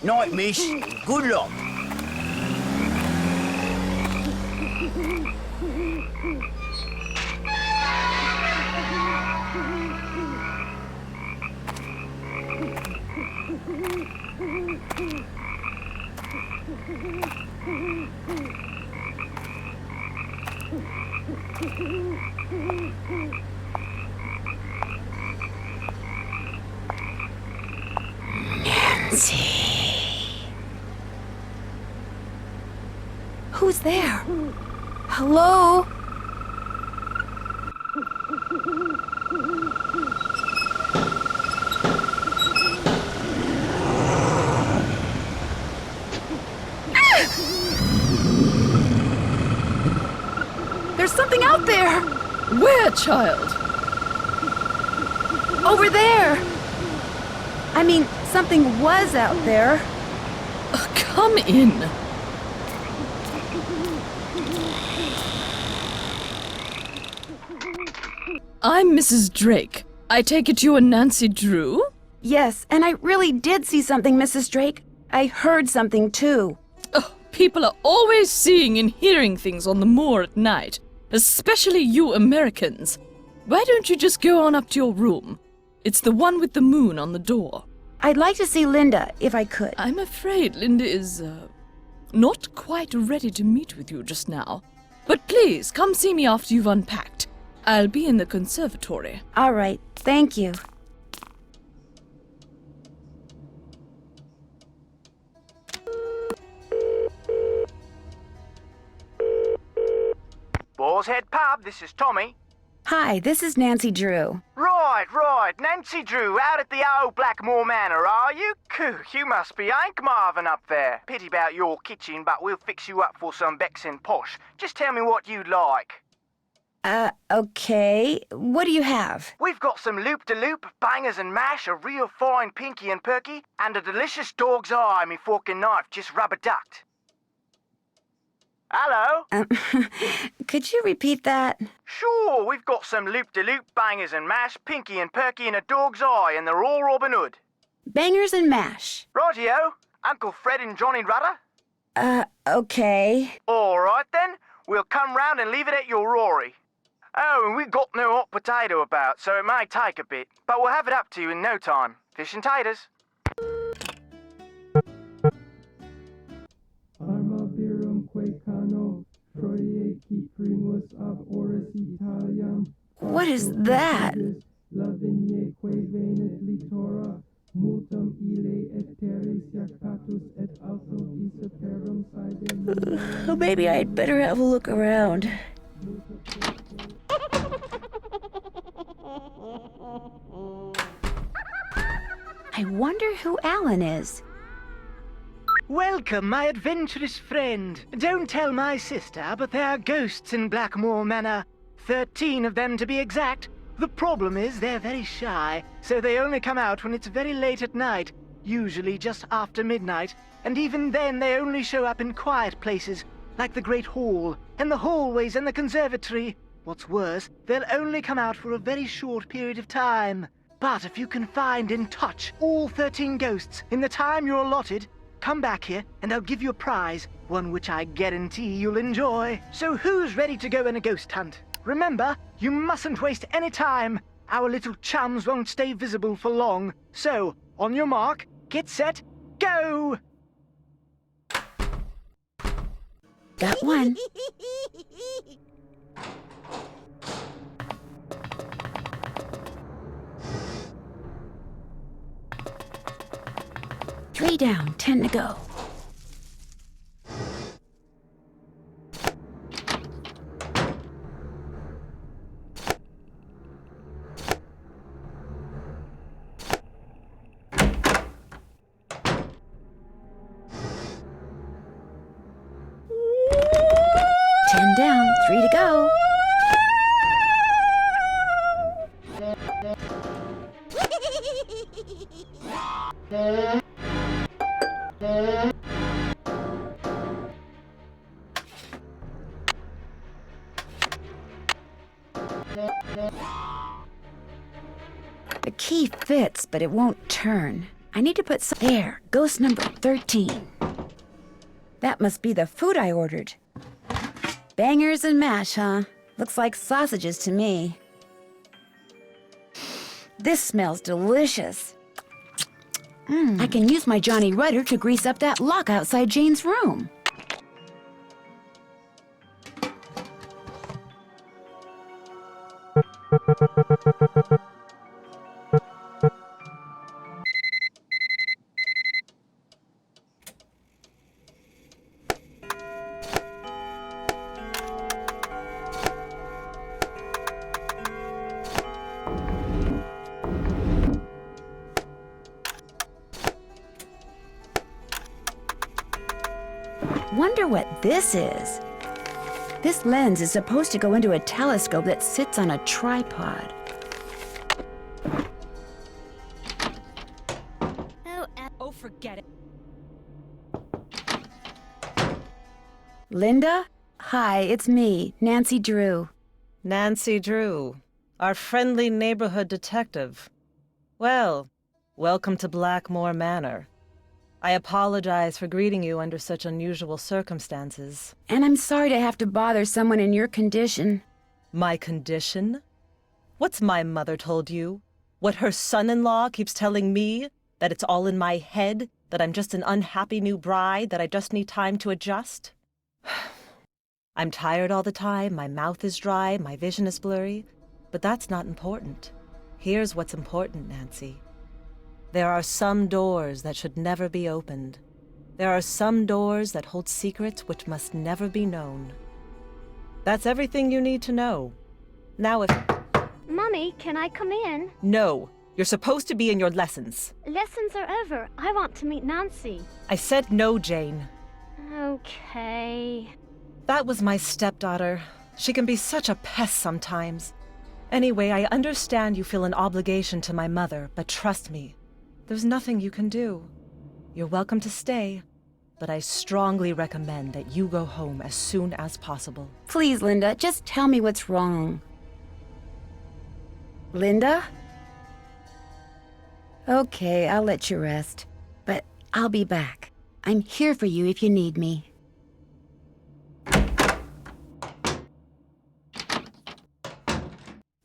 Night, miss. Good luck. Who's there? Hello? There's something out there! Where, child? Over there! I mean, something was out there. Come in. I'm Mrs. Drake. I take it you are Nancy Drew? Yes, and I really did see something, Mrs. Drake. I heard something, too. Oh, people are always seeing and hearing things on the moor at night, especially you Americans. Why don't you just go on up to your room? It's the one with the moon on the door. I'd like to see Linda, if I could. I'm afraid Linda is, not quite ready to meet with you just now. But please, come see me after you've unpacked. I'll be in the conservatory. All right, thank you. Boar's Head Pub, this is Tommy. Hi, this is Nancy Drew. Right. Nancy Drew, out at the old Blackmoor Manor, are you? Coo, you must be Hank Marvin up there. Pity about your kitchen, but we'll fix you up for some Bexin posh. Just tell me what you'd like. Okay. What do you have? We've got some loop-de-loop, bangers and mash, a real fine pinky and perky, and a delicious dog's eye, me fork and knife just rubber-ducked. Hello? Could you repeat that? Sure, we've got some loop-de-loop, bangers and mash, pinky and perky, and a dog's eye, and they're all Robin Hood. Bangers and mash. Rightio. Uncle Fred and Johnny Rudder? Okay. All right, then. We'll come round and leave it at your Rory. Oh, and we've got no hot potato about, so it may take a bit, but we'll have it up to you in no time. Fish and taters. What is that? Oh, maybe I'd better have a look around. I wonder who Alan is. Welcome, my adventurous friend. Don't tell my sister, but there are ghosts in Blackmoor Manor. 13 of them to be exact. The problem is they're very shy, so they only come out when it's very late at night, usually just after midnight, and even then they only show up in quiet places, like the Great Hall, and the hallways and the conservatory. What's worse, they'll only come out for a very short period of time. But if you can find and touch all 13 ghosts in the time you're allotted, come back here and I'll give you a prize, one which I guarantee you'll enjoy. So who's ready to go on a ghost hunt? Remember, you mustn't waste any time. Our little chums won't stay visible for long. So, on your mark, get set, go! Got one. Three down, 10 to go. Ten down, 3 to go. The key fits, but it won't turn. I need to put some... There, ghost number 13. That must be the food I ordered. Bangers and mash, huh? Looks like sausages to me. This smells delicious. I can use my Johnny Rudder to grease up that lock outside Jane's room. Wonder what this is. This lens is supposed to go into a telescope that sits on a tripod. Oh, forget it. Linda? Hi, it's me, Nancy Drew. Nancy Drew, our friendly neighborhood detective. Well, welcome to Blackmoor Manor. I apologize for greeting you under such unusual circumstances. And I'm sorry to have to bother someone in your condition. My condition? What's my mother told you? What her son-in-law keeps telling me? That it's all in my head? That I'm just an unhappy new bride? That I just need time to adjust? I'm tired all the time, my mouth is dry, my vision is blurry. But that's not important. Here's what's important, Nancy. There are some doors that should never be opened. There are some doors that hold secrets which must never be known. That's everything you need to know. Now if... Mummy, can I come in? No, you're supposed to be in your lessons. Lessons are over. I want to meet Nancy. I said no, Jane. Okay. That was my stepdaughter. She can be such a pest sometimes. Anyway, I understand you feel an obligation to my mother, but trust me, there's nothing you can do. You're welcome to stay, but I strongly recommend that you go home as soon as possible. Please, Linda, just tell me what's wrong. Linda? Okay, I'll let you rest. But I'll be back. I'm here for you if you need me.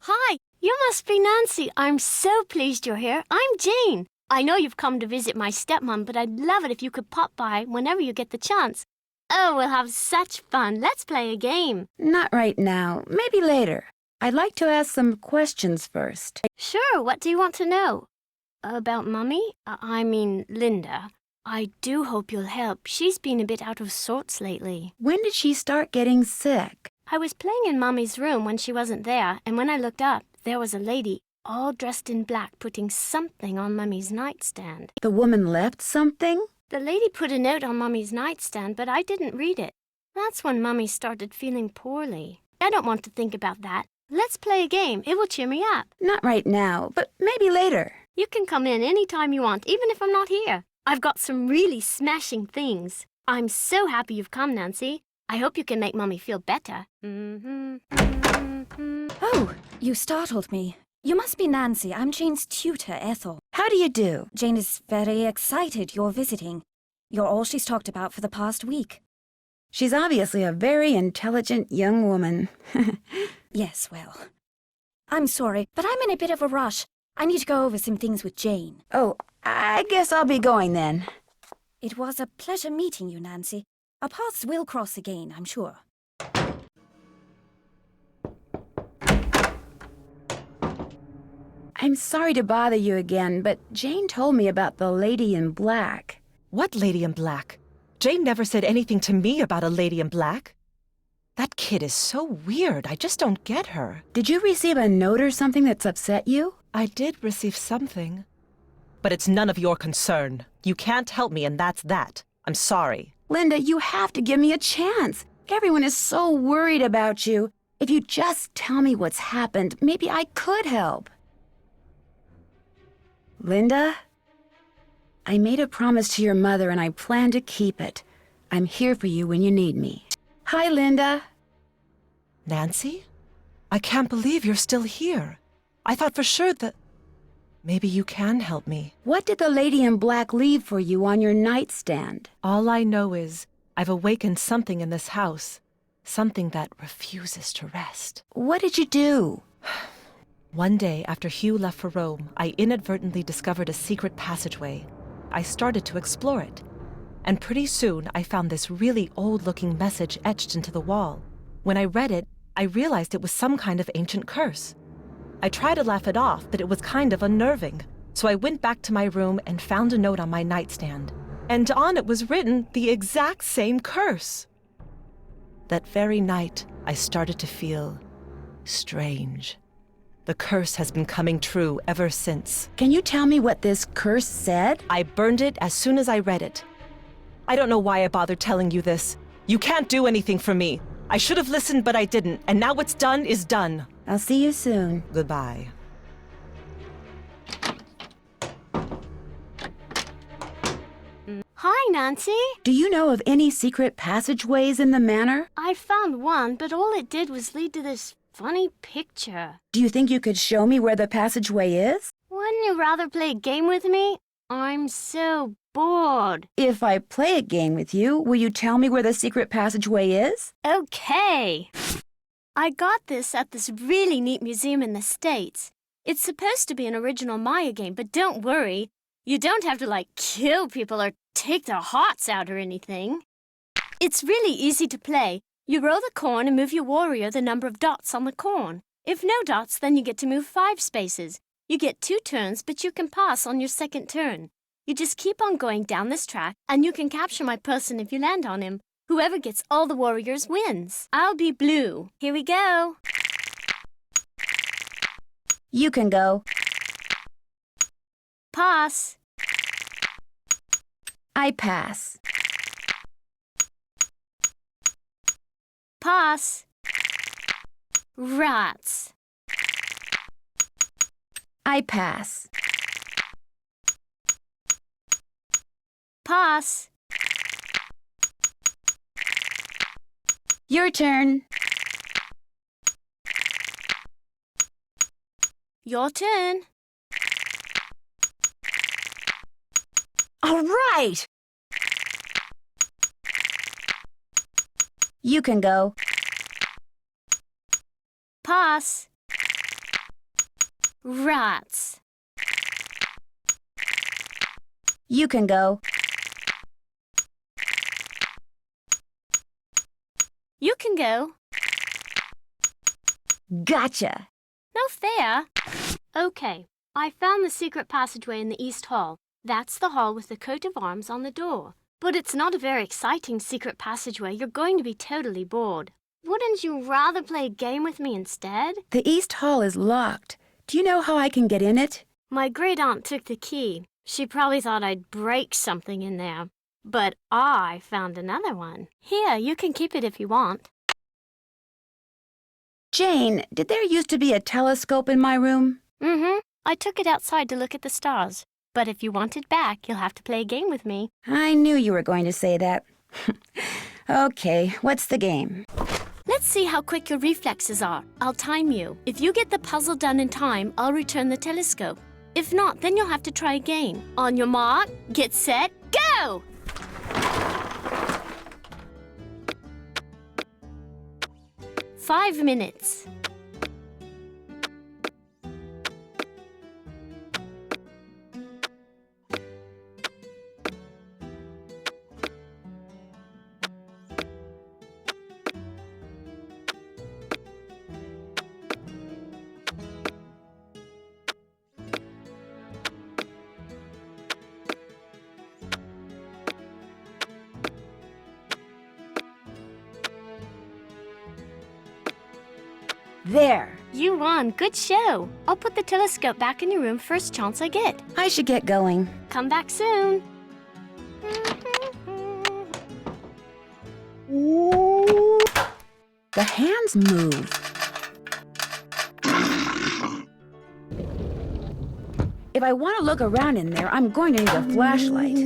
Hi, you must be Nancy. I'm so pleased you're here. I'm Jane. I know you've come to visit my stepmom, but I'd love it if you could pop by whenever you get the chance. Oh, we'll have such fun. Let's play a game. Not right now. Maybe later. I'd like to ask some questions first. Sure, what do you want to know? About Mummy? I mean, Linda. I do hope you'll help. She's been a bit out of sorts lately. When did she start getting sick? I was playing in Mummy's room when she wasn't there, and when I looked up, there was a lady, all dressed in black, putting something on Mummy's nightstand. The woman left something? The lady put a note on Mummy's nightstand, but I didn't read it. That's when Mummy started feeling poorly. I don't want to think about that. Let's play a game. It will cheer me up. Not right now, but maybe later. You can come in any time you want, even if I'm not here. I've got some really smashing things. I'm so happy you've come, Nancy. I hope you can make Mummy feel better. Oh, you startled me. You must be Nancy. I'm Jane's tutor, Ethel. How do you do? Jane is very excited you're visiting. You're all she's talked about for the past week. She's obviously a very intelligent young woman. Yes, well. I'm sorry, but I'm in a bit of a rush. I need to go over some things with Jane. Oh, I guess I'll be going then. It was a pleasure meeting you, Nancy. Our paths will cross again, I'm sure. I'm sorry to bother you again, but Jane told me about the lady in black. What lady in black? Jane never said anything to me about a lady in black. That kid is so weird. I just don't get her. Did you receive a note or something that's upset you? I did receive something. But it's none of your concern. You can't help me, and that's that. I'm sorry. Linda, you have to give me a chance. Everyone is so worried about you. If you just tell me what's happened, maybe I could help. Linda? I made a promise to your mother and I plan to keep it. I'm here for you when you need me. Hi, Linda. Nancy? I can't believe you're still here. I thought for sure that... Maybe you can help me. What did the lady in black leave for you on your nightstand? All I know is I've awakened something in this house. Something that refuses to rest. What did you do? One day after Hugh left for Rome, I inadvertently discovered a secret passageway. I started to explore it. And pretty soon, I found this really old-looking message etched into the wall. When I read it, I realized it was some kind of ancient curse. I tried to laugh it off, but it was kind of unnerving. So I went back to my room and found a note on my nightstand. And on it was written the exact same curse. That very night, I started to feel strange. The curse has been coming true ever since. Can you tell me what this curse said? I burned it as soon as I read it. I don't know why I bothered telling you this. You can't do anything for me. I should have listened, but I didn't. And now what's done is done. I'll see you soon. Goodbye. Hi, Nancy. Do you know of any secret passageways in the manor? I found one, but all it did was lead to this funny picture. Do you think you could show me where the passageway is? Wouldn't you rather play a game with me? I'm so bored. If I play a game with you, will you tell me where the secret passageway is? Okay. I got this at this really neat museum in the States. It's supposed to be an original Maya game, but don't worry. You don't have to, kill people or take their hearts out or anything. It's really easy to play. You roll the corn and move your warrior the number of dots on the corn. If no dots, then you get to move 5 spaces. You get 2 turns, but you can pass on your second turn. You just keep on going down this track, and you can capture my person if you land on him. Whoever gets all the warriors wins. I'll be blue. Here we go. You can go. Pass. I pass. Pass. Rats. I pass. Pass. Your turn. Your turn. All right! You can go. Pass. Rats. You can go. You can go. Gotcha! No fair. Okay, I found the secret passageway in the East Hall. That's the hall with the coat of arms on the door. But it's not a very exciting secret passageway. You're going to be totally bored. Wouldn't you rather play a game with me instead? The East Hall is locked. Do you know how I can get in it? My great-aunt took the key. She probably thought I'd break something in there. But I found another one. Here, you can keep it if you want. Jane, did there used to be a telescope in my room? Mm-hmm. I took it outside to look at the stars. But if you want it back, you'll have to play a game with me. I knew you were going to say that. Okay, what's the game? Let's see how quick your reflexes are. I'll time you. If you get the puzzle done in time, I'll return the telescope. If not, then you'll have to try again. On your mark, get set, go! Five minutes. There! You won. Good show. I'll put the telescope back in your room first chance I get. I should get going. Come back soon. The hands move. If I want to look around in there, I'm going to need a flashlight.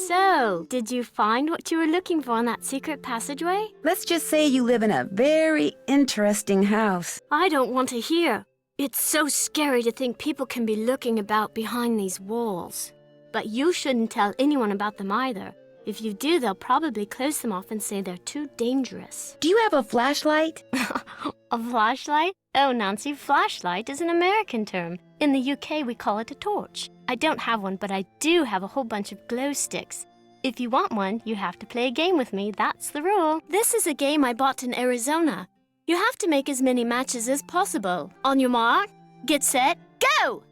So, did you find what you were looking for in that secret passageway? Let's just say you live in a very interesting house. I don't want to hear. It's so scary to think people can be looking about behind these walls. But you shouldn't tell anyone about them either. If you do, they'll probably close them off and say they're too dangerous. Do you have a flashlight? A flashlight? Oh, Nancy, flashlight is an American term. In the UK, we call it a torch. I don't have one, but I do have a whole bunch of glow sticks. If you want one, you have to play a game with me. That's the rule. This is a game I bought in Arizona. You have to make as many matches as possible. On your mark, get set, go!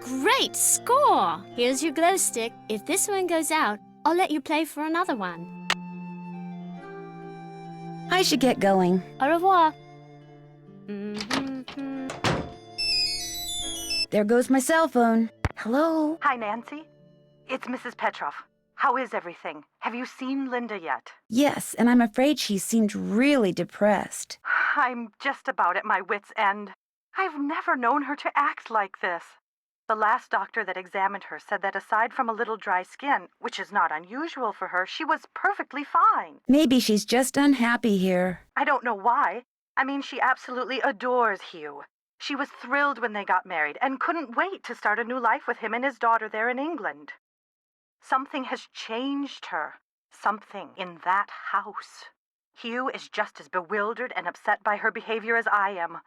Great score! Here's your glow stick. If this one goes out, I'll let you play for another one. I should get going. Au revoir. There goes my cell phone. Hello? Hi, Nancy. It's Mrs. Petroff. How is everything? Have you seen Linda yet? Yes, and I'm afraid she seemed really depressed. I'm just about at my wit's end. I've never known her to act like this. The last doctor that examined her said that aside from a little dry skin, which is not unusual for her, she was perfectly fine. Maybe she's just unhappy here. I don't know why. I mean, she absolutely adores Hugh. She was thrilled when they got married and couldn't wait to start a new life with him and his daughter there in England. Something has changed her. Something in that house. Hugh is just as bewildered and upset by her behavior as I am.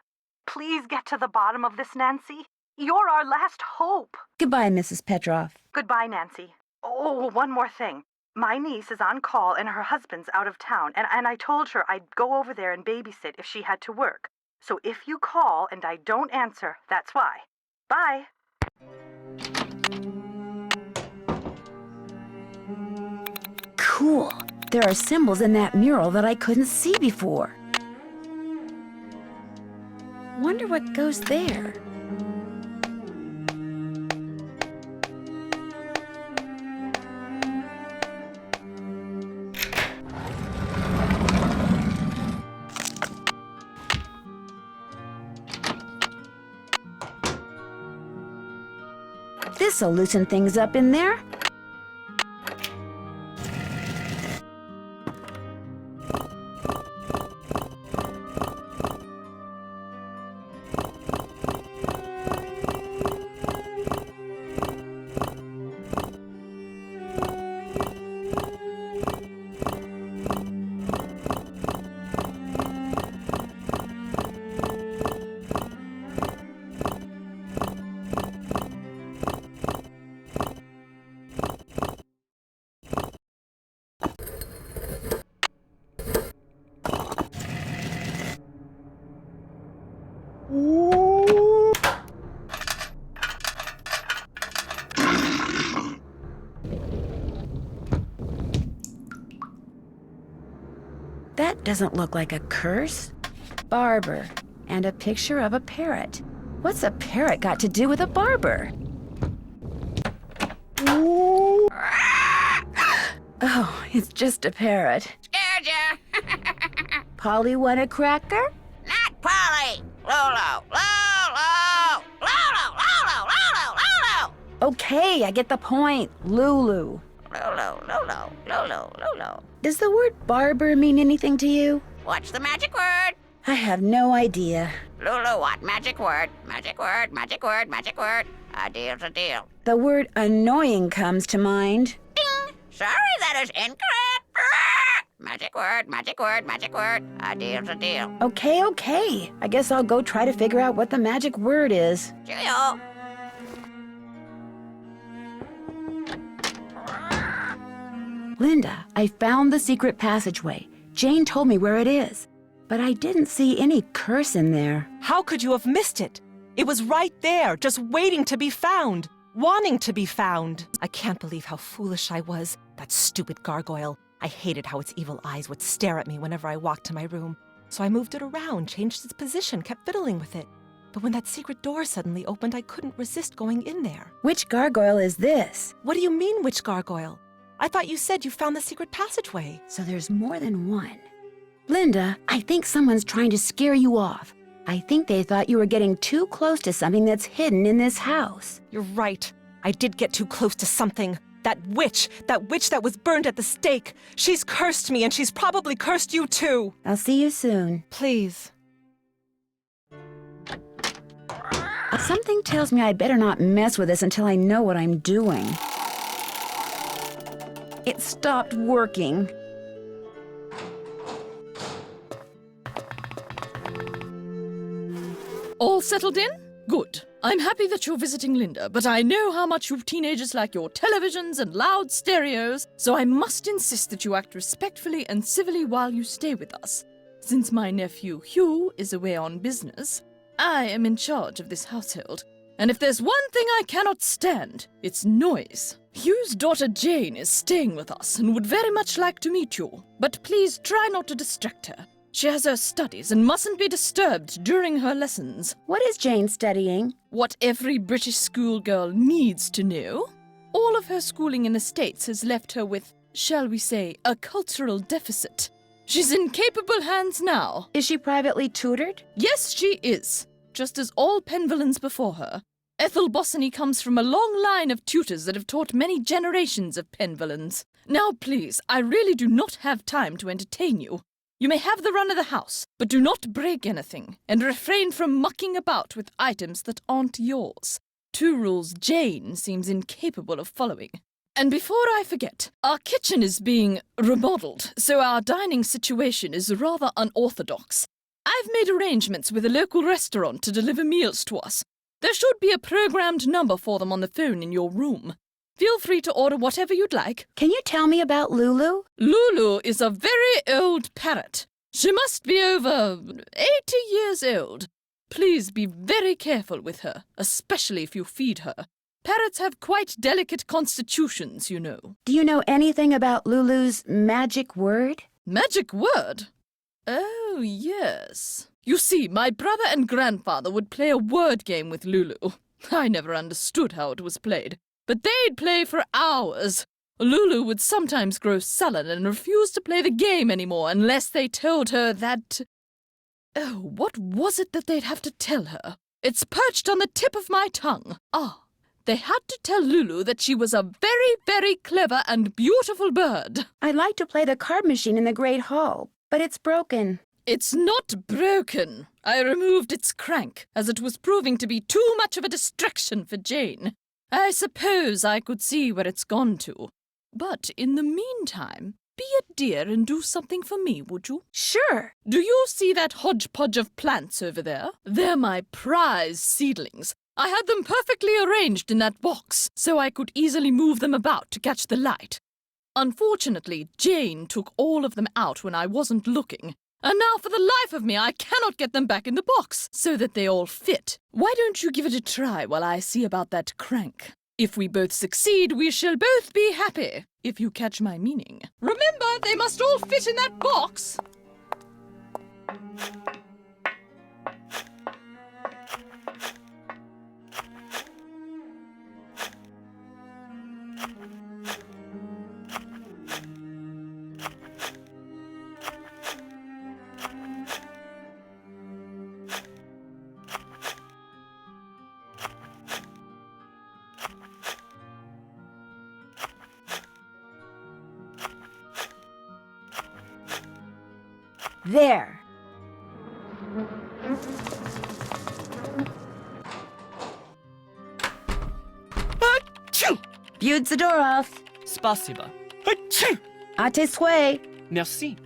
Please get to the bottom of this, Nancy. You're our last hope. Goodbye, Mrs. Petroff. Goodbye, Nancy. Oh, one more thing. My niece is on call and her husband's out of town, and I told her I'd go over there and babysit if she had to work. So if you call and I don't answer, that's why. Bye. Cool. There are symbols in that mural that I couldn't see before. Wonder what goes there. This'll loosen things up in there. That doesn't look like a curse. Barber, and a picture of a parrot. What's a parrot got to do with a barber? Oh, it's just a parrot. Scared ya? Polly want a cracker? Not Polly. Lolo. Lolo. Lolo. Lolo. Lolo. Lolo. Okay, I get the point. Lulu. Lolo. Lolo. Lolo. Lolo. Does the word barber mean anything to you? What's the magic word? I have no idea. Lulu, what magic word? Magic word, magic word, magic word. A deal's a deal. The word annoying comes to mind. Ding! Sorry, that is incorrect. Magic word, magic word, magic word. A deal's a deal. Okay. I guess I'll go try to figure out what the magic word is. Cheerio. Linda, I found the secret passageway. Jane told me where it is. But I didn't see any curse in there. How could you have missed it? It was right there, just waiting to be found. Wanting to be found. I can't believe how foolish I was. That stupid gargoyle. I hated how its evil eyes would stare at me whenever I walked to my room. So I moved it around, changed its position, kept fiddling with it. But when that secret door suddenly opened, I couldn't resist going in there. Which gargoyle is this? What do you mean, which gargoyle? I thought you said you found the secret passageway. So there's more than one. Linda, I think someone's trying to scare you off. I think they thought you were getting too close to something that's hidden in this house. You're right. I did get too close to something. That witch that was burned at the stake. She's cursed me, and she's probably cursed you too. I'll see you soon. Please. Something tells me I better not mess with this until I know what I'm doing. It stopped working. All settled in? Good. I'm happy that you're visiting Linda, but I know how much you teenagers like your televisions and loud stereos, so I must insist that you act respectfully and civilly while you stay with us. Since my nephew Hugh is away on business, I am in charge of this household. And if there's one thing I cannot stand, it's noise. Hugh's daughter Jane is staying with us and would very much like to meet you, but please try not to distract her. She has her studies and mustn't be disturbed during her lessons. What is Jane studying? What every British schoolgirl needs to know. All of her schooling in the States has left her with, shall we say, a cultural deficit. She's in capable hands now. Is she privately tutored? Yes, she is. Just as all Penvillans before her. Ethel Bossany comes from a long line of tutors that have taught many generations of Penvillans. Now, please, I really do not have time to entertain you. You may have the run of the house, but do not break anything, and refrain from mucking about with items that aren't yours. 2 rules Jane seems incapable of following. And before I forget, our kitchen is being remodeled, so our dining situation is rather unorthodox. I've made arrangements with a local restaurant to deliver meals to us. There should be a programmed number for them on the phone in your room. Feel free to order whatever you'd like. Can you tell me about Lulu? Lulu is a very old parrot. She must be over 80 years old. Please be very careful with her, especially if you feed her. Parrots have quite delicate constitutions, you know. Do you know anything about Lulu's magic word? Magic word? Oh, yes. You see, my brother and grandfather would play a word game with Lulu. I never understood how it was played, but they'd play for hours. Lulu would sometimes grow sullen and refuse to play the game anymore unless they told her that... Oh, what was it that they'd have to tell her? It's perched on the tip of my tongue. They had to tell Lulu that she was a very, very clever and beautiful bird. I'd like to play the card machine in the Great Hall, but it's broken. It's not broken. I removed its crank, as it was proving to be too much of a distraction for Jane. I suppose I could see where it's gone to. But in the meantime, be a dear and do something for me, would you? Sure. Do you see that hodgepodge of plants over there? They're my prize seedlings. I had them perfectly arranged in that box, so I could easily move them about to catch the light. Unfortunately, Jane took all of them out when I wasn't looking, and now for the life of me I cannot get them back in the box, so that they all fit. Why don't you give it a try while I see about that crank? If we both succeed, we shall both be happy, if you catch my meaning. Remember, they must all fit in that box! There. Achoo! Viewed the door off. Spasiba. Achoo! À tes souhaits. Merci.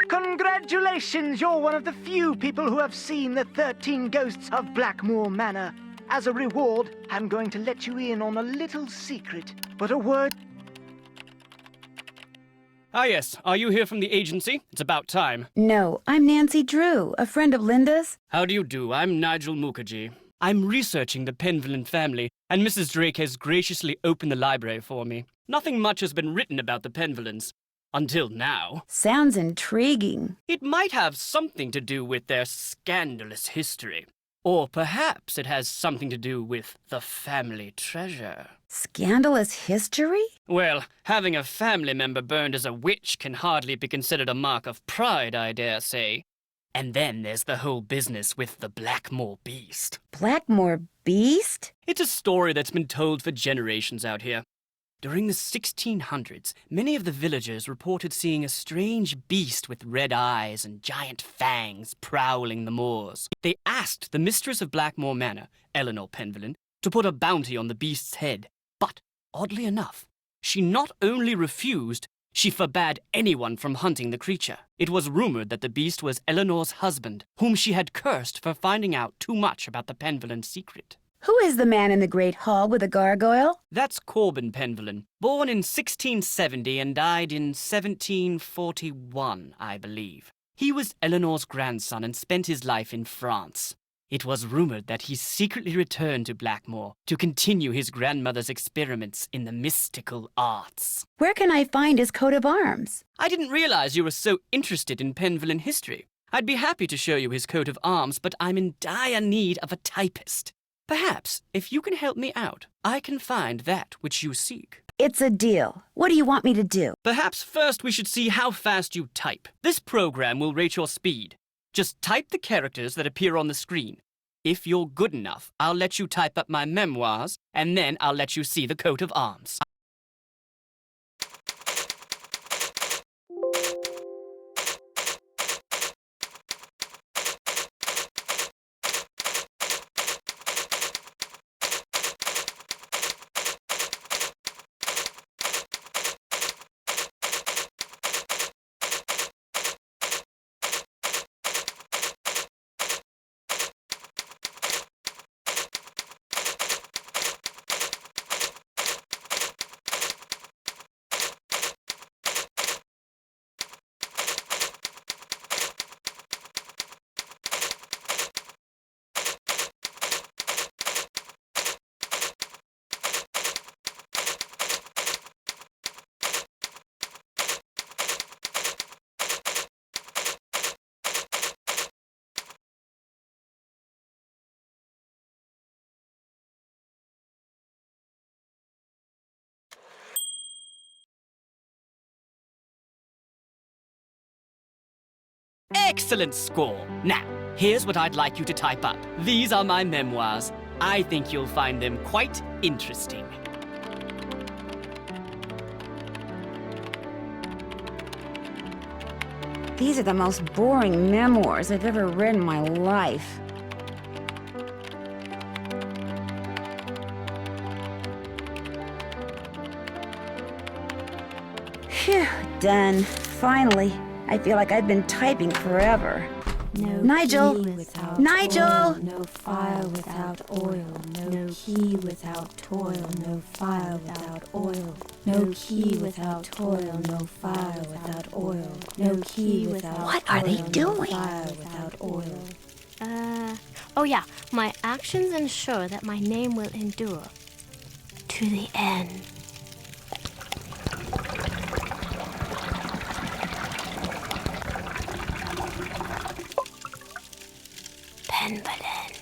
Congratulations! You're one of the few people who have seen the 13 ghosts of Blackmoor Manor. As a reward, I'm going to let you in on a little secret. But a word... Ah, yes. Are you here from the agency? It's about time. No, I'm Nancy Drew, a friend of Linda's. How do you do? I'm Nigel Mukherjee. I'm researching the Penvillen family, and Mrs. Drake has graciously opened the library for me. Nothing much has been written about the Penvillens. Until now. Sounds intriguing. It might have something to do with their scandalous history. Or perhaps it has something to do with the family treasure. Scandalous history? Well, having a family member burned as a witch can hardly be considered a mark of pride, I dare say. And then there's the whole business with the Blackmoor beast. Blackmoor beast? It's a story that's been told for generations out here. During the 1600s, many of the villagers reported seeing a strange beast with red eyes and giant fangs prowling the moors. They asked the mistress of Blackmoor Manor, Eleanor Penvillen, to put a bounty on the beast's head. But, oddly enough, she not only refused, she forbade anyone from hunting the creature. It was rumored that the beast was Eleanor's husband, whom she had cursed for finding out too much about the Penvillen secret. Who is the man in the great hall with the gargoyle? That's Corbin Penvillen, born in 1670 and died in 1741, I believe. He was Eleanor's grandson and spent his life in France. It was rumored that he secretly returned to Blackmoor to continue his grandmother's experiments in the mystical arts. Where can I find his coat of arms? I didn't realize you were so interested in Penvillen history. I'd be happy to show you his coat of arms, but I'm in dire need of a typist. Perhaps, if you can help me out, I can find that which you seek. It's a deal. What do you want me to do? Perhaps first we should see how fast you type. This program will rate your speed. Just type the characters that appear on the screen. If you're good enough, I'll let you type up my memoirs, and then I'll let you see the coat of arms. Excellent score! Now, here's what I'd like you to type up. These are my memoirs. I think you'll find them quite interesting. These are the most boring memoirs I've ever read in my life. Phew, done. Finally. I feel like I've been typing forever. No Nigel! key without Nigel! Toil, no fire without oil. No key without toil. No fire without oil. No key without toil. No fire without oil. No key without What are they toil, doing? No fire without oil. Oh yeah, my actions ensure that my name will endure to the end. Penvillen.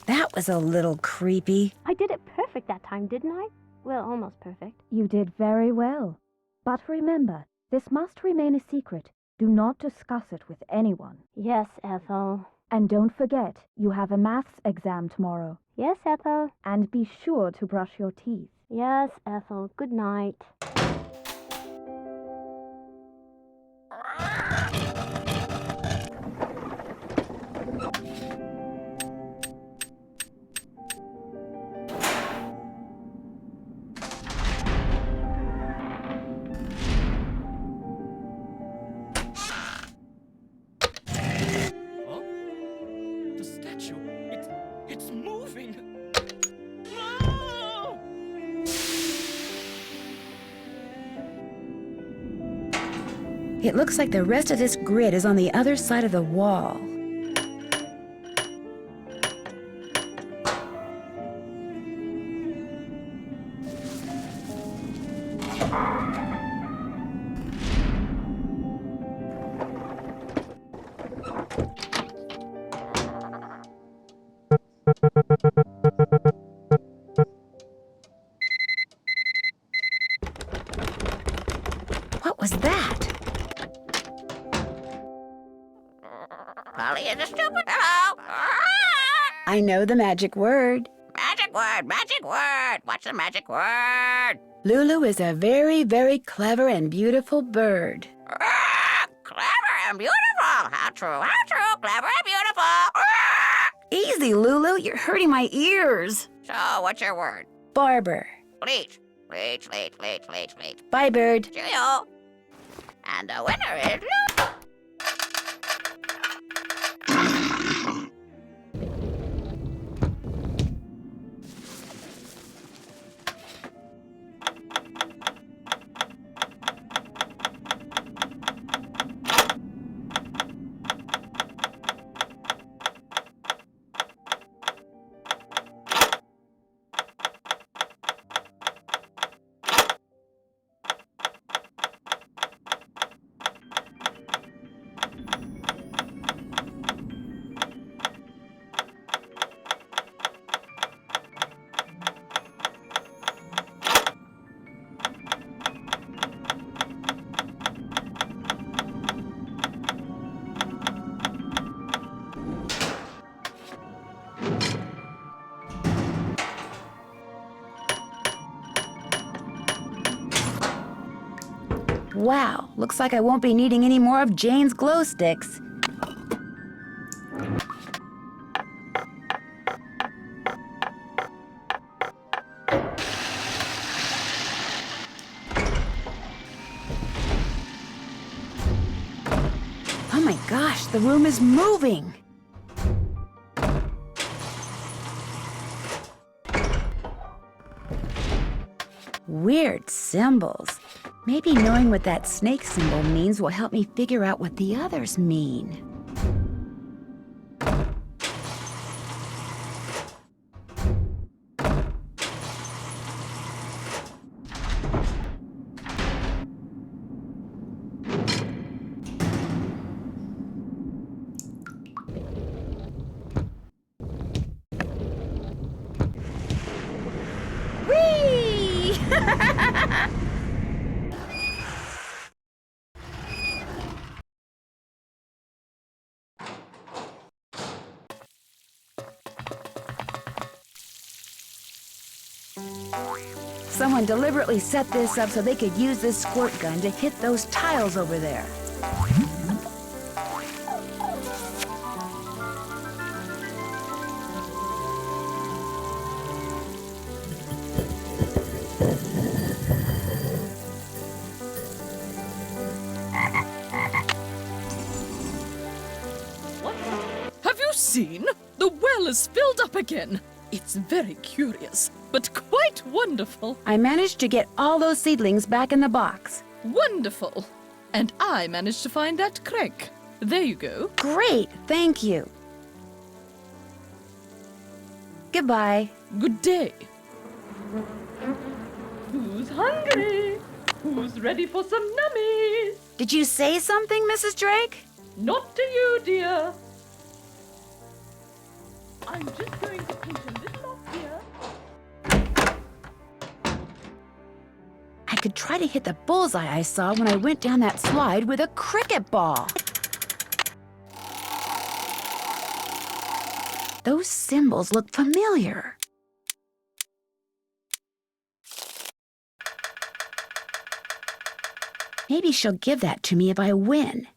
That was a little creepy. I did it perfect that time, didn't I? Well, almost perfect. You did very well. But remember, this must remain a secret. Do not discuss it with anyone. Yes, Ethel. And don't forget, you have a maths exam tomorrow. Yes, Ethel. And be sure to brush your teeth. Yes, Ethel. Good night. It looks like the rest of this grid is on the other side of the wall. What was that? Polly is a stupid. Hello. I know the magic word. Magic word, magic word. What's the magic word? Lulu is a very, very clever and beautiful bird. Clever and beautiful. How true, clever and beautiful. Easy, Lulu. You're hurting my ears. So, what's your word? Barber. Bleach. Bleach, bleach, bleach, bleach, bleach. Bye, bird. Cheerio. And the winner is Lulu. Wow, looks like I won't be needing any more of Jane's glow sticks. Oh my gosh, the room is moving! Weird symbols. Maybe knowing what that snake symbol means will help me figure out what the others mean. Whee! Someone deliberately set this up so they could use this squirt gun to hit those tiles over there. Have you seen? The well is filled up again. It's very curious, but quite wonderful. I managed to get all those seedlings back in the box. Wonderful. And I managed to find that crank. There you go. Great, thank you. Goodbye. Good day. Who's hungry? Who's ready for some nummies? Did you say something, Mrs. Drake? Not to you, dear. I'm just going to pinch a little off here. I could try to hit the bullseye I saw when I went down that slide with a cricket ball. Those symbols look familiar. Maybe she'll give that to me if I win.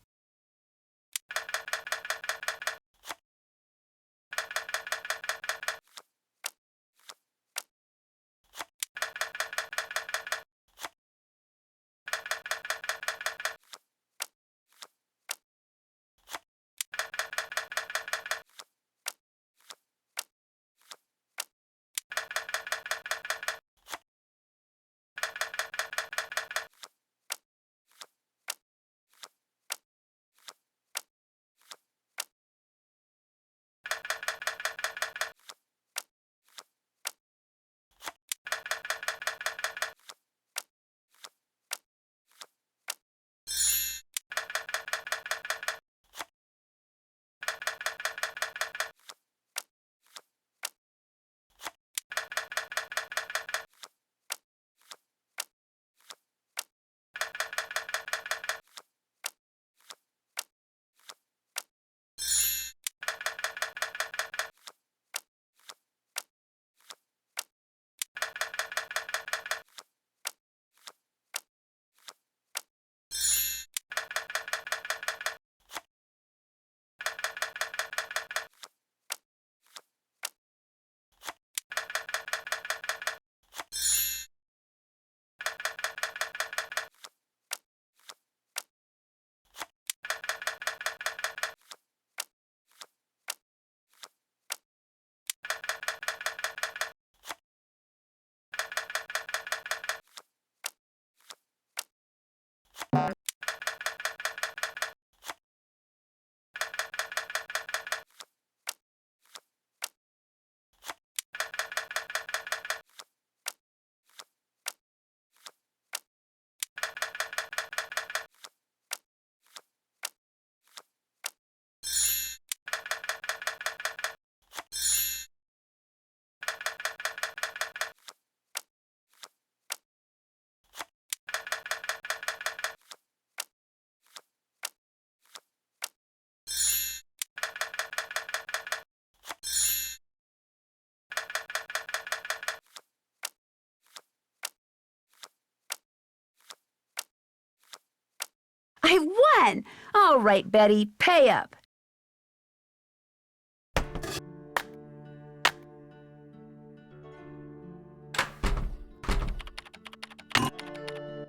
again. All right, Betty, pay up.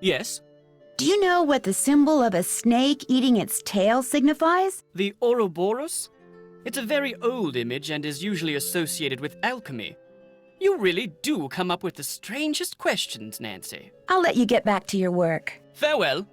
Yes? Do you know what the symbol of a snake eating its tail signifies? The Ouroboros? It's a very old image and is usually associated with alchemy. You really do come up with the strangest questions, Nancy. I'll let you get back to your work. Farewell.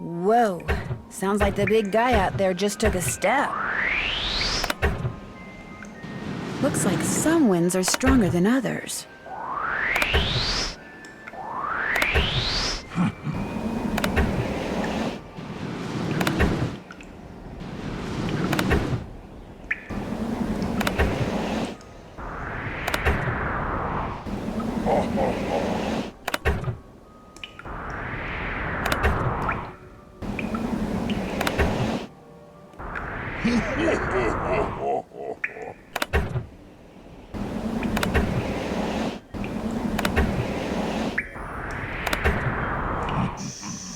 Whoa, sounds like the big guy out there just took a step. Looks like some winds are stronger than others.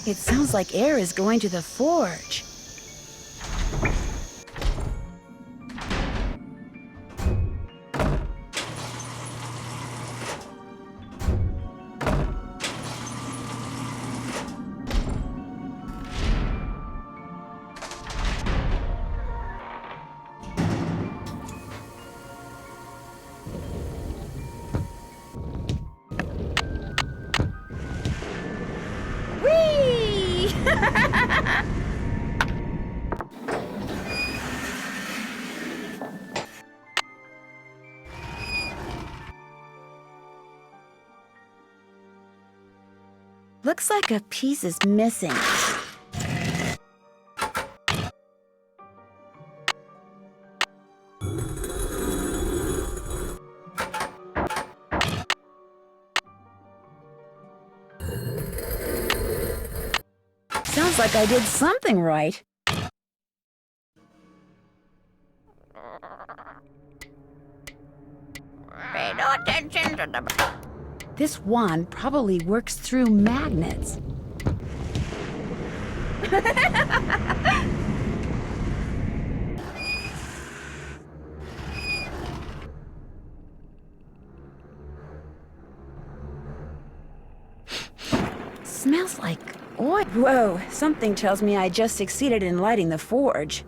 It sounds like air is going to the forge. Looks like a piece is missing. Sounds like I did something right. Pay no attention to the... This wand probably works through magnets. Smells like oil. Whoa, something tells me I just succeeded in lighting the forge.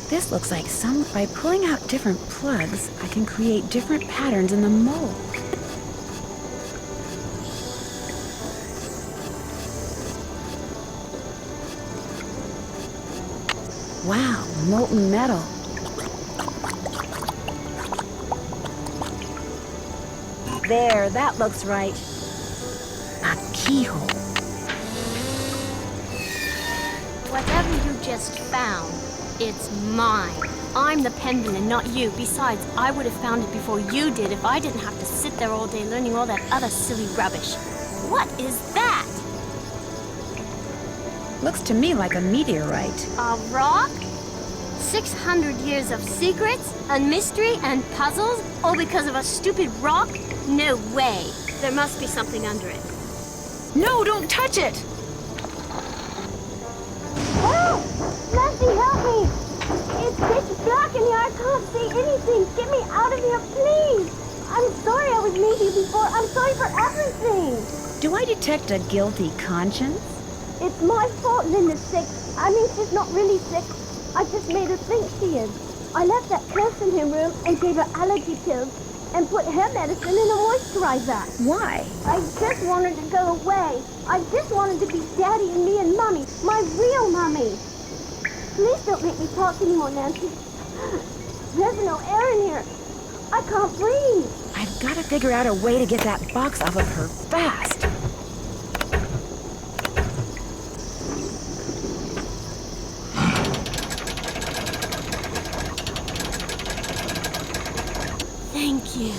This looks like by pulling out different plugs, I can create different patterns in the mold. Wow, molten metal. There, that looks right. A keyhole. Whatever you just found, It's mine. I'm the pendulum, not you. Besides, I would have found it before you did if I didn't have to sit there all day learning all that other silly rubbish. What is that? Looks to me like a meteorite. A rock? 600 years of secrets and mystery and puzzles, all because of a stupid rock? No way. There must be something under it. No, don't touch it! Help! Nancy, help me! It's pitch black in here. I can't see anything. Get me out of here, please! I'm sorry I was mean to you before. I'm sorry for everything. Do I detect a guilty conscience? It's my fault Linda's sick. I mean, she's not really sick. I just made her think she is. I left that nurse in her room and gave her allergy pills and put her medicine in a moisturizer. Why? I just wanted to go away. I just wanted to be Daddy and me and Mommy, my real Mommy. Please don't make me talk anymore, Nancy. There's no air in here. I can't breathe. I've got to figure out a way to get that box off of her fast. Thank you.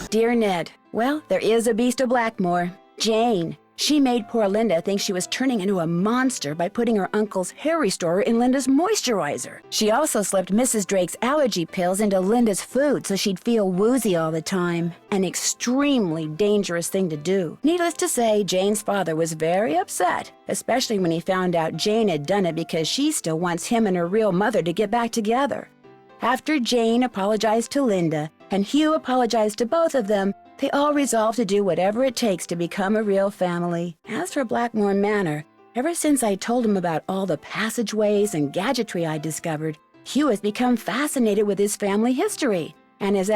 Dear Ned, well, there is a beast of Blackmoor. Jane. She made poor Linda think she was turning into a monster by putting her uncle's hair restorer in Linda's moisturizer. She also slipped Mrs. Drake's allergy pills into Linda's food so she'd feel woozy all the time. An extremely dangerous thing to do. Needless to say, Jane's father was very upset, especially when he found out Jane had done it because she still wants him and her real mother to get back together. After Jane apologized to Linda and Hugh apologized to both of them, they all resolved to do whatever it takes to become a real family. As for Blackmoor Manor, ever since I told him about all the passageways and gadgetry I discovered, Hugh has become fascinated with his family history and has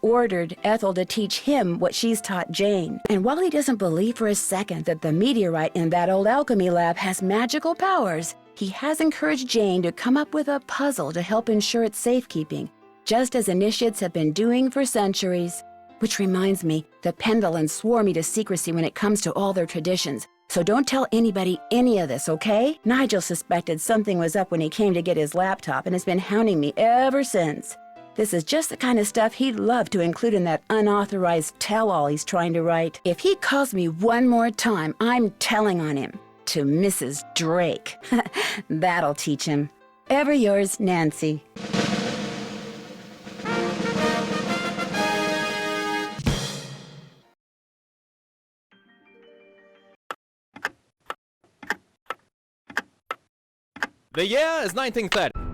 ordered Ethel to teach him what she's taught Jane. And while he doesn't believe for a second that the meteorite in that old alchemy lab has magical powers, he has encouraged Jane to come up with a puzzle to help ensure its safekeeping, just as initiates have been doing for centuries. Which reminds me, the Pendlins swore me to secrecy when it comes to all their traditions. So don't tell anybody any of this, okay? Nigel suspected something was up when he came to get his laptop and has been hounding me ever since. This is just the kind of stuff he'd love to include in that unauthorized tell-all he's trying to write. If he calls me one more time, I'm telling on him. To Mrs. Drake. That'll teach him. Ever yours, Nancy. The year is 1930.